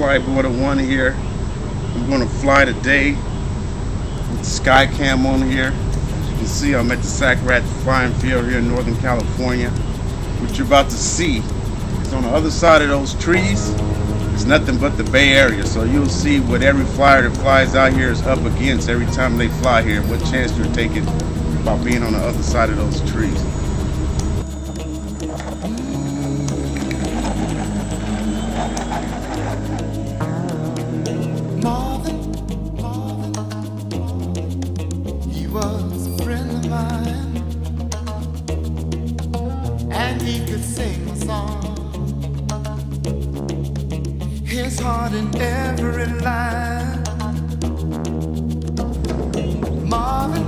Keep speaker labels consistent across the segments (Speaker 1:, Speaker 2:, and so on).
Speaker 1: Flyboarder 1 here. I'm going to fly today with Skycam on here. As you can see, I'm at the Sac Rat Flying Field here in Northern California. What you're about to see is on the other side of those trees. It's nothing but the Bay Area, so you'll see what every flyer that flies out here is up against every time they fly here, what chance you're taking about being on the other side of those trees.
Speaker 2: Marvin, he was a friend of mine, and he could sing a song. His heart in every line. Marvin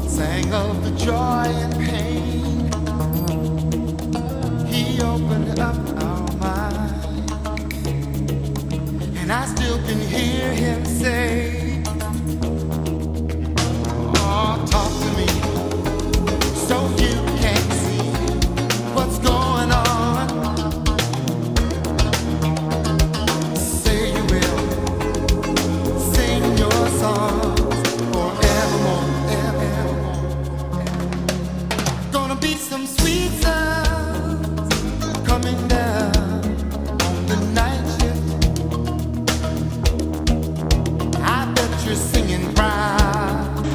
Speaker 2: sang of the joy and pain. He opened up our mind, and I still can hear him say, oh, talk to me so you can see what's going on. Some sweet sounds coming down on the night shift. I bet you're singing proud.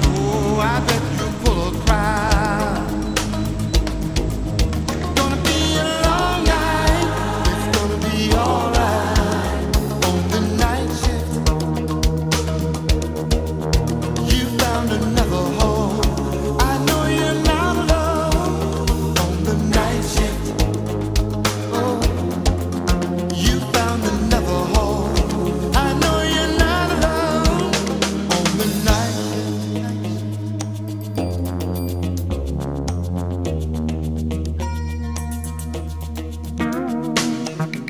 Speaker 2: Oh, I bet you're full of pride. Gonna be a long night. It's gonna be alright on the night shift. You found another home.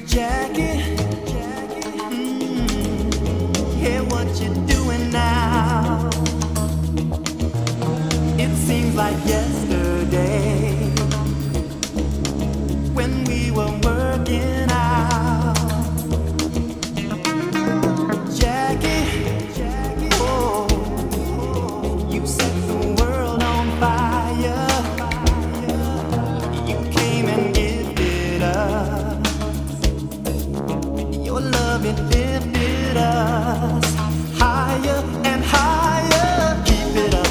Speaker 3: Jackie, hey, what you doing now? It seems like yesterday when we were working out. Jackie, oh, you set the world on fire. You came and gifted us. Your love, it lifted us higher and higher. Keep it up,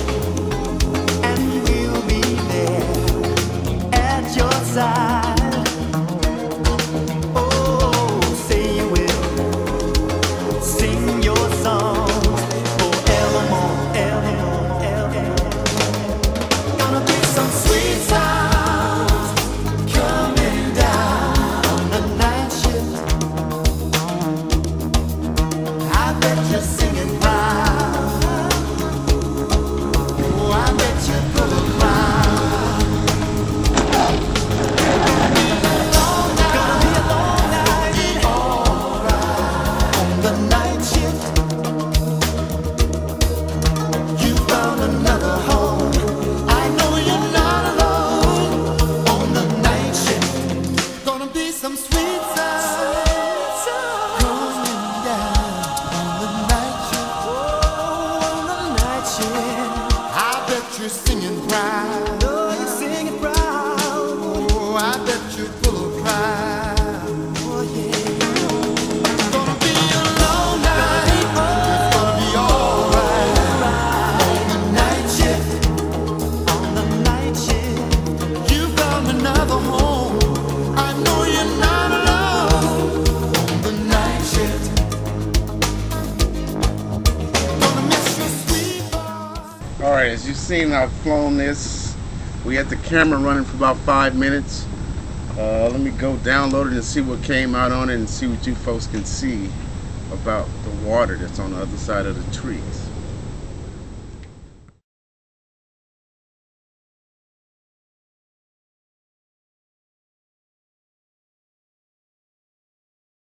Speaker 3: and we'll be there at your side. Oh, say you will sing your songs forevermore, evermore, evermore. Gonna be some sweet sounds coming down on the night shift. I bet you're singing proud. Oh, I bet you're full of pride. Gonna be a long night. Alright on the night shift. You found another home. I know you're not alone on the night shift. Gonna be some sweet sounds coming down on the night shift. Oh, on the night shift. I bet you're singing proud. Oh, you're singing proud. Oh, I bet you're full of pride. Oh, yeah. Gonna be a long night. It's gonna be alright on the night shift. On the night shift. You found another home. I know you're not alone on the night shift. Gonna miss your sweet voice.
Speaker 1: Alright, as you've seen, I've flown this. We had the camera running for about 5 minutes. Let me go download it and see what came out on it and see what you folks can see about the water that's on the other side of the trees.